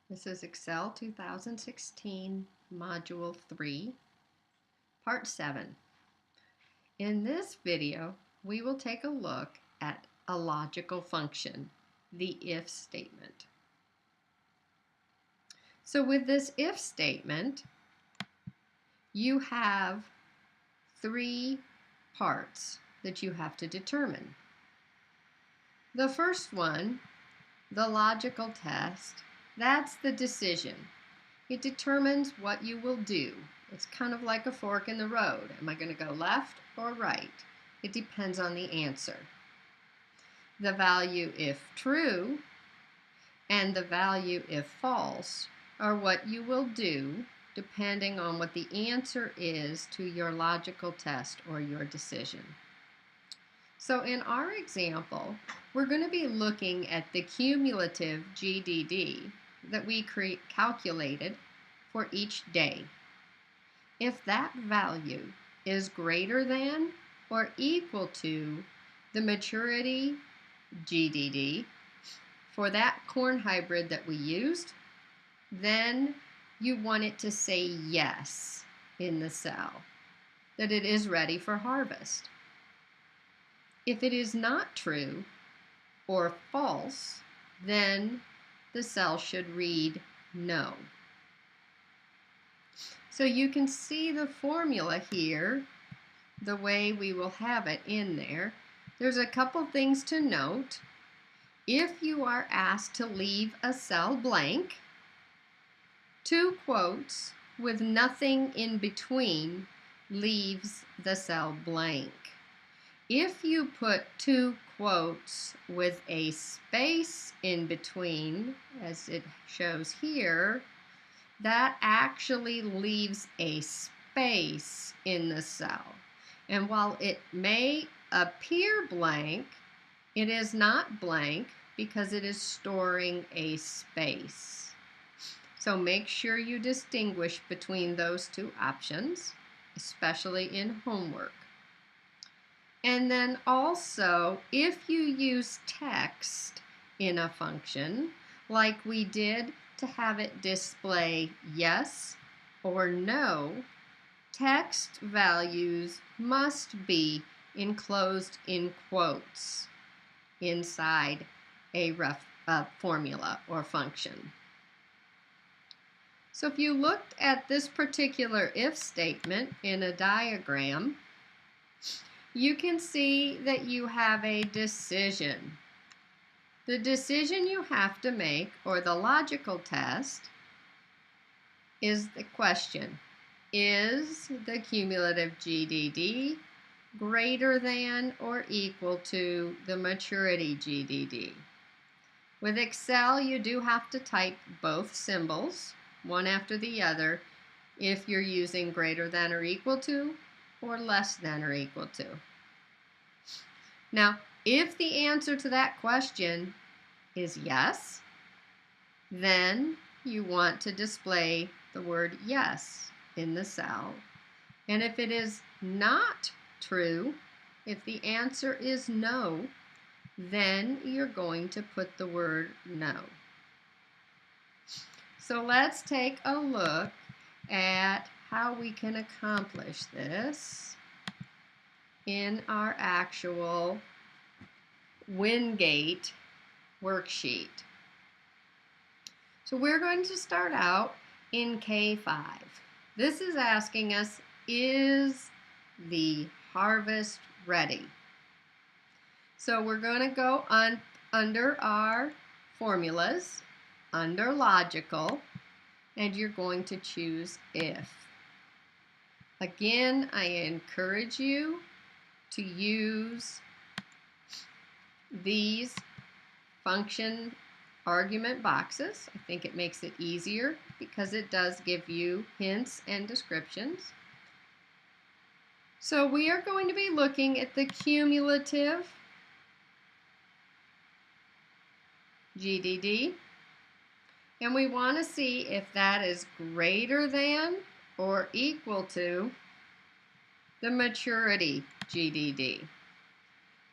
This is Excel 2016, Module 3, Part 7. In this video, we will take a look at a logical function, the if statement. So with this if statement, you have three parts that you have to determine. The first one, the logical test, that's the decision. It determines what you will do. It's kind of like a fork in the road. Am I going to go left or right? It depends on the answer. The value if true and the value if false are what you will do depending on what the answer is to your logical test or your decision. So in our example, we're going to be looking at the cumulative GDD that we calculated for each day. If that value is greater than or equal to the maturity GDD for that corn hybrid that we used, then you want it to say yes in the cell, that it is ready for harvest. If it is not true or false, then the cell should read no. So you can see the formula here, the way we will have it in there. There's a couple things to note. If you are asked to leave a cell blank, two quotes with nothing in between leaves the cell blank. If you put two quotes with a space in between, as it shows here, that actually leaves a space in the cell. And while it may appear blank, it is not blank because it is storing a space. So make sure you distinguish between those two options, especially in homework. And then also, if you use text in a function, like we did to have it display yes or no, text values must be enclosed in quotes inside a formula or function. So if you looked at this particular if statement in a diagram, you can see that you have a decision. The decision you have to make, or the logical test, is the question: is the cumulative GDD greater than or equal to the maturity GDD? With Excel, you do have to type both symbols, one after the other, if you're using greater than or equal to, or less than or equal to. Now, if the answer to that question is yes, then you want to display the word yes in the cell. And if it is not true, if the answer is no, then you're going to put the word no. So let's take a look at how we can accomplish this in our actual Wingate worksheet. So we're going to start out in K5. This is asking us, is the harvest ready? So we're going to go under our formulas, under logical, and you're going to choose if. Again, I encourage you to use these function argument boxes. I think it makes it easier because it does give you hints and descriptions. So we are going to be looking at the cumulative GDD, and we want to see if that is greater than or equal to the maturity GDD.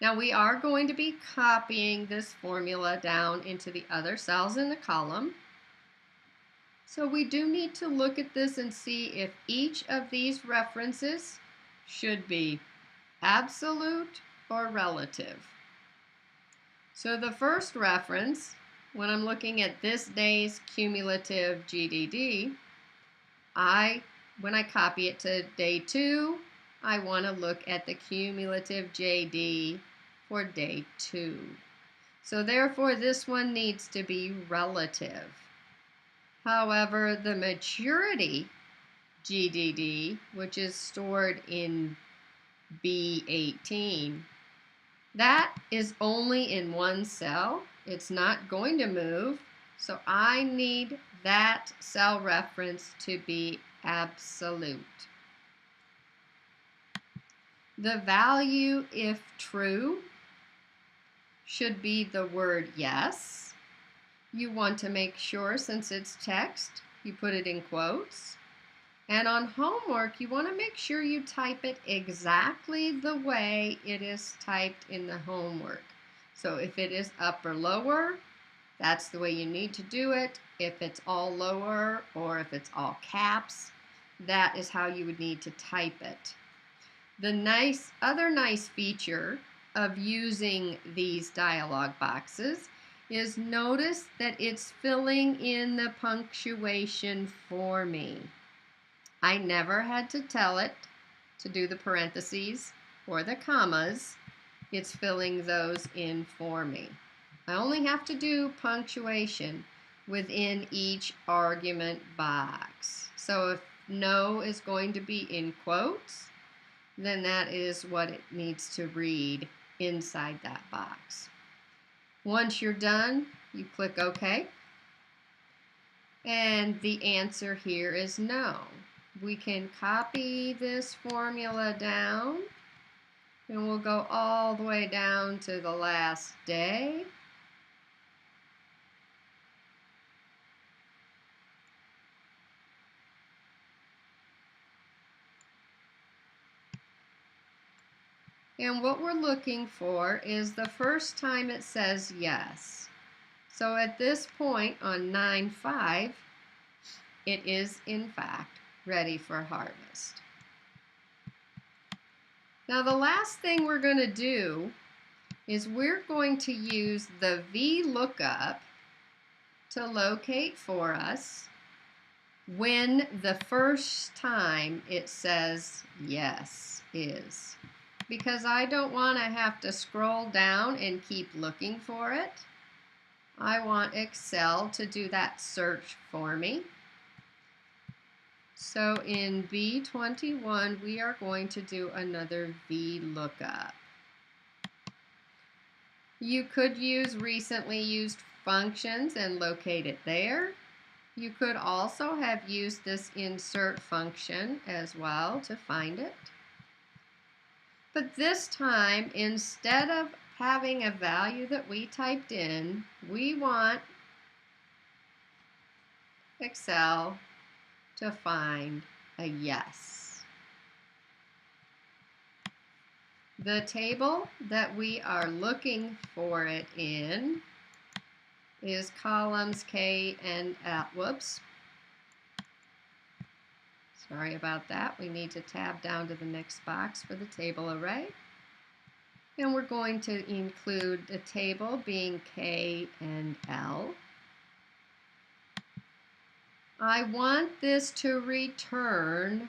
Now we are going to be copying this formula down into the other cells in the column. So we do need to look at this and see if each of these references should be absolute or relative. So the first reference, when I'm looking at this day's cumulative GDD, when I copy it to day 2, I want to look at the cumulative JD for day 2. So therefore this one needs to be relative. However, the maturity GDD, which is stored in B18, that is only in one cell. It's not going to move, so I need that cell reference to be absolute. The value, if true, should be the word yes. You want to make sure, since it's text, you put it in quotes. And on homework, you want to make sure you type it exactly the way it is typed in the homework. So if it is up or lower, that's the way you need to do it. If it's all lower or if it's all caps, that is how you would need to type it. The other nice feature of using these dialog boxes is notice that it's filling in the punctuation for me. I never had to tell it to do the parentheses or the commas. It's filling those in for me. I only have to do punctuation within each argument box. So if no is going to be in quotes, then that is what it needs to read inside that box. Once you're done, you click OK. And the answer here is no. We can copy this formula down, and we'll go all the way down to the last day. And what we're looking for is the first time it says yes. So at this point on 9/5, it is in fact ready for harvest. Now the last thing we're going to do is we're going to use the VLOOKUP to locate for us when the first time it says yes is. Because I don't want to have to scroll down and keep looking for it. I want Excel to do that search for me. So in B21, we are going to do another VLOOKUP. You could use recently used functions and locate it there. You could also have used this insert function as well to find it. But this time, instead of having a value that we typed in, we want Excel to find a yes. The table that we are looking for it in is columns K and whoops. Sorry about that. We need to tab down to the next box for the table array. And we're going to include the table being K and L. I want this to return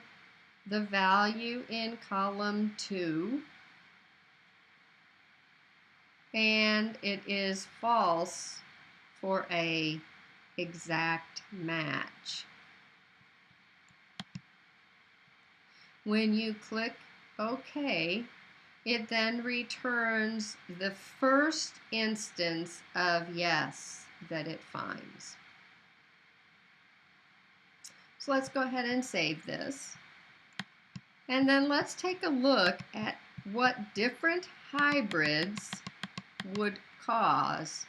the value in column 2. And it is false for a exact match. When you click OK, it then returns the first instance of yes that it finds. So let's go ahead and save this. And then let's take a look at what different hybrids would cause.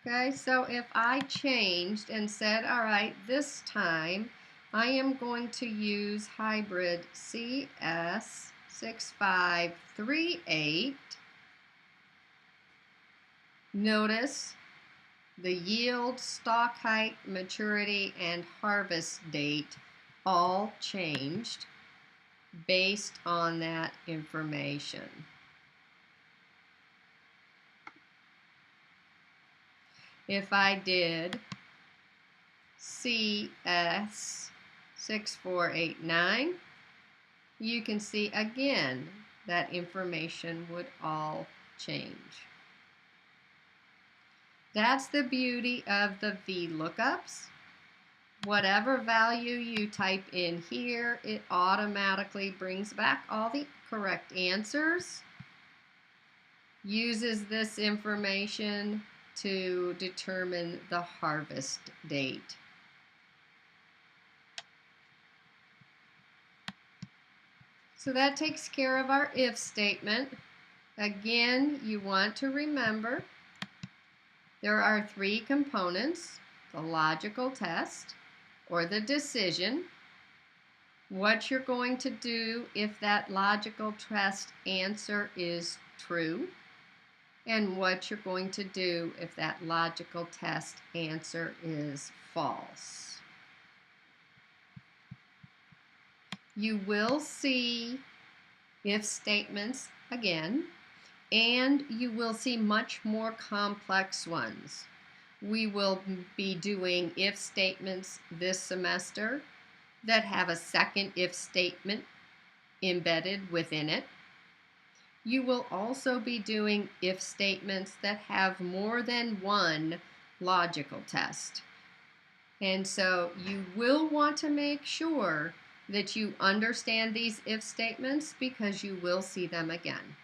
Okay, so if I changed and said, all right, this time I am going to use hybrid CS6538. Notice the yield, stalk height, maturity, and harvest date all changed based on that information. If I did CS6489, you can see again that information would all change. That's the beauty of the VLOOKUPs. Whatever value you type in here, it automatically brings back all the correct answers, uses this information to determine the harvest date. So that takes care of our if statement. Again, you want to remember there are three components: the logical test or the decision, what you're going to do if that logical test answer is true, and what you're going to do if that logical test answer is false. You will see if statements again, and you will see much more complex ones. We will be doing if statements this semester that have a second if statement embedded within it. You will also be doing if statements that have more than one logical test. And so you will want to make sure that you understand these if statements because you will see them again.